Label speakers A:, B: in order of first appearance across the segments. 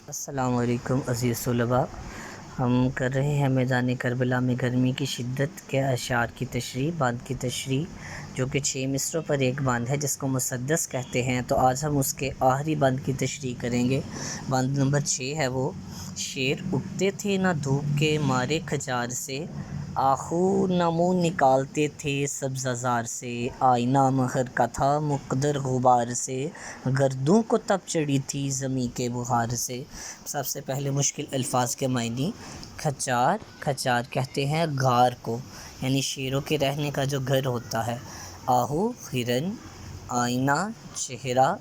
A: السلام علیکم عزیز طلباء، ہم کر رہے ہیں میدان کربلا میں گرمی کی شدت کے اشعار کی تشریح، باندھ کی تشریح، جو کہ 6 مصروں پر ایک باندھ ہے جس کو مسدس کہتے ہیں۔ تو آج ہم اس کے آخری باندھ کی تشریح کریں گے۔ باندھ نمبر 6 ہے وہ: شیر اٹھتے تھے نہ دھوپ کے مارے کھچار سے، آہو نہ منہ نکالتے تھے سبزہ زار سے، آئینہ مہر کا تھا مقدر غبار سے، گردوں کو تپ چڑھی تھی زمیں کے بخار سے۔ سب سے پہلے مشکل الفاظ کے معنی۔ کھچار، کھچار کہتے ہیں غار کو، یعنی شیروں کے رہنے کا جو گھر ہوتا ہے۔ آہو ہرن، آئینہ چہرہ،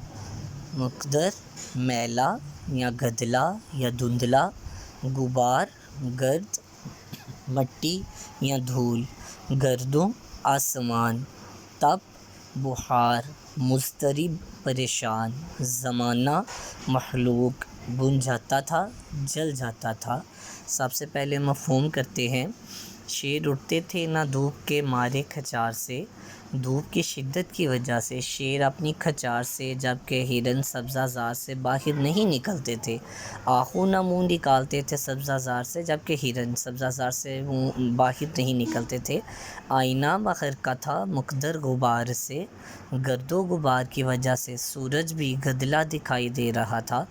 A: مقدر میلا یا گدلا یا دھندلا، غبار گرد، مٹی یا دھول، گردوں آسمان، تپ بخار، مضطرب پریشان، زمانہ مخلوق، بن جاتا تھا جل جاتا تھا۔ سب سے پہلے مفہوم کرتے ہیں۔ شیر اٹھتے تھے نہ دھوپ کے مارے کھچار سے، دھوپ کی شدت کی وجہ سے شیر اپنی کھچار سے جبکہ ہرن سبزہ زار سے باہر نہیں نکلتے تھے۔ آہو نہ منہ نکالتے تھے سبزہ زار سے جبکہ ہرن سبزہ زار سے باہر نہیں نکلتے تھے۔ آئینہ مہر کا تھا مقدر غبار سے، گرد و غبار کی وجہ سے سورج بھی گدلا دکھائی دے رہا تھا،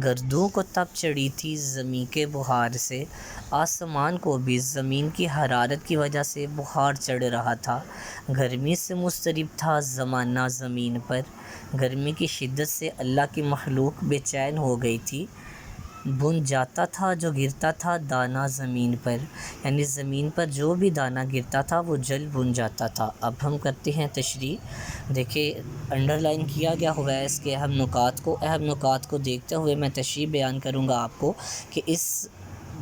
A: گردوں کو تپ چڑھی تھی زمیں کے بخار سے، آسمان کو بھی زمین کی حرارت کی وجہ سے بخار چڑھ رہا تھا، گرمی سے مضطرب تھا زمانہ زمین پر، گرمی کی شدت سے اللہ کی مخلوق بے چین ہو گئی تھی، بن جاتا تھا جو گرتا تھا دانہ زمین پر، یعنی زمین پر جو بھی دانہ گرتا تھا وہ جل بن جاتا تھا۔ اب ہم کرتے ہیں تشریح۔ دیکھیں انڈر لائن کیا گیا ہوا ہے اس کے اہم نکات کو دیکھتے ہوئے میں تشریح بیان کروں گا آپ کو کہ اس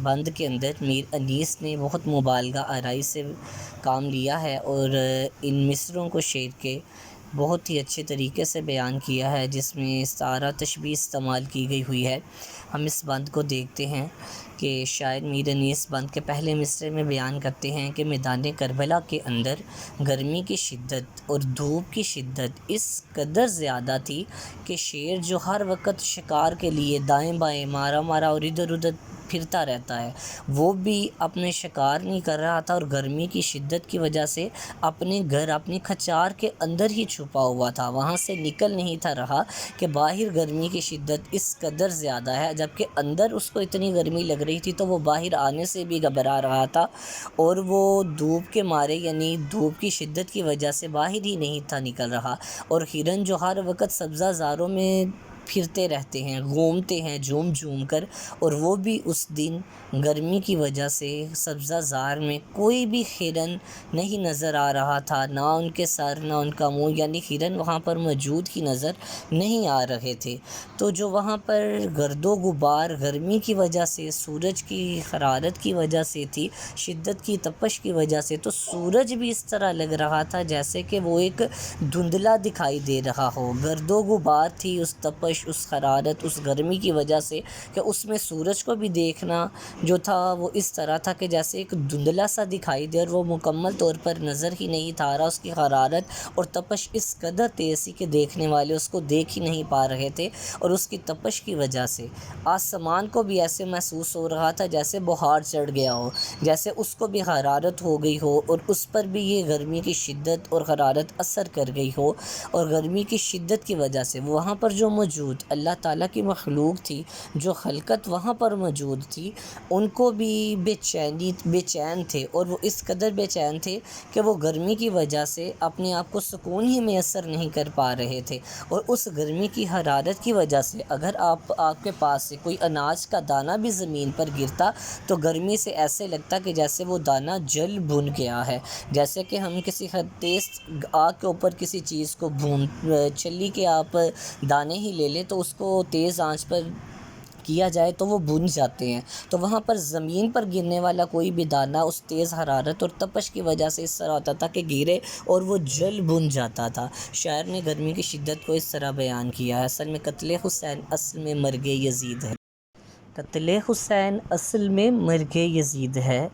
A: بند کے اندر میر انیس نے بہت مبالغہ آرائی سے کام لیا ہے اور ان مصروں کو شعر کے بہت ہی اچھے طریقے سے بیان کیا ہے، جس میں سارا تشبیہ استعمال کی گئی ہوئی ہے۔ ہم اس بند کو دیکھتے ہیں کہ شاعر میر انیس بند کے پہلے مصرعے میں بیان کرتے ہیں کہ میدان کربلا کے اندر گرمی کی شدت اور دھوپ کی شدت اس قدر زیادہ تھی کہ شیر جو ہر وقت شکار کے لیے دائیں بائیں مارا اور ادھر ادھر پھرتا رہتا ہے، وہ بھی اپنے شکار نہیں کر رہا تھا اور گرمی کی شدت کی وجہ سے اپنے گھر اپنی کھچار کے اندر ہی چھپا ہوا تھا، وہاں سے نکل نہیں تھا رہا کہ باہر گرمی کی شدت اس قدر زیادہ ہے، جبکہ اندر اس کو اتنی گرمی لگ رہی تھی تو وہ باہر آنے سے بھی گھبرا رہا تھا، اور وہ دھوپ کے مارے یعنی دھوپ کی شدت کی وجہ سے باہر ہی نہیں تھا نکل رہا۔ اور ہرن جو ہر وقت سبزہ زاروں میں پھرتے رہتے ہیں، گھومتے ہیں جھوم کر، اور وہ بھی اس دن گرمی کی وجہ سے سبزہ زار میں کوئی بھی ہرن نہیں نظر آ رہا تھا، نہ ان کے سر نہ ان کا منہ، یعنی ہرن وہاں پر موجود ہی نظر نہیں آ رہے تھے۔ تو جو وہاں پر گرد و غبار گرمی کی وجہ سے، سورج کی حرارت کی وجہ سے تھی، شدت کی تپش کی وجہ سے، تو سورج بھی اس طرح لگ رہا تھا جیسے کہ وہ ایک دھندلا دکھائی دے رہا ہو، گرد و غبار تھی اس تپش، اس حرارت، اس گرمی کی وجہ سے کہ اس میں سورج کو بھی دیکھنا جو تھا وہ اس طرح تھا کہ جیسے ایک دھندلا سا دکھائی دے اور وہ مکمل طور پر نظر ہی نہیں تھا آ رہا، اس کی حرارت اور تپش اس قدر تیز تھی کہ دیکھنے والے اس کو دیکھ ہی نہیں پا رہے تھے، اور اس کی تپش کی وجہ سے آسمان کو بھی ایسے محسوس ہو رہا تھا جیسے بخار چڑھ گیا ہو، جیسے اس کو بھی حرارت ہو گئی ہو اور اس پر بھی یہ گرمی کی شدت اور حرارت اثر کر گئی ہو، اور گرمی کی شدت کی وجہ سے وہاں پر جو موجود اللہ تعالیٰ کی مخلوق تھی، جو خلقت وہاں پر موجود تھی، ان کو بھی بے چین تھے، اور وہ اس قدر بے چین تھے کہ وہ گرمی کی وجہ سے اپنے آپ کو سکون ہی میسر نہیں کر پا رہے تھے، اور اس گرمی کی حرارت کی وجہ سے اگر آپ کے پاس سے کوئی اناج کا دانہ بھی زمین پر گرتا تو گرمی سے ایسے لگتا کہ جیسے وہ دانہ جل بھن گیا ہے، جیسے کہ ہم کسی تیز آگ کے اوپر کسی چیز کو چھلی کے آپ دانے ہی لے لیں تو اس کو تیز آنچ پر کیا جائے تو وہ بھن جاتے ہیں، تو وہاں پر زمین پر گرنے والا کوئی بھی دانہ اس تیز حرارت اور تپش کی وجہ سے اس طرح ہوتا تھا کہ گرے اور وہ جل بھن جاتا تھا۔ شاعر نے گرمی کی شدت کو اس طرح بیان کیا ہے۔ اصل میں قتل حسین اصل میں مرگ یزید ہے، قتل حسین اصل میں مرگ یزید ہے،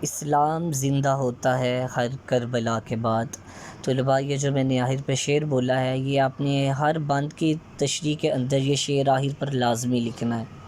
A: اسلام زندہ ہوتا ہے ہر کربلا کے بعد۔ طلباء یہ جو میں نے آخر پہ شعر بولا ہے، یہ آپ نے ہر بند کی تشریح کے اندر یہ شعر آخر پر لازمی لکھنا ہے۔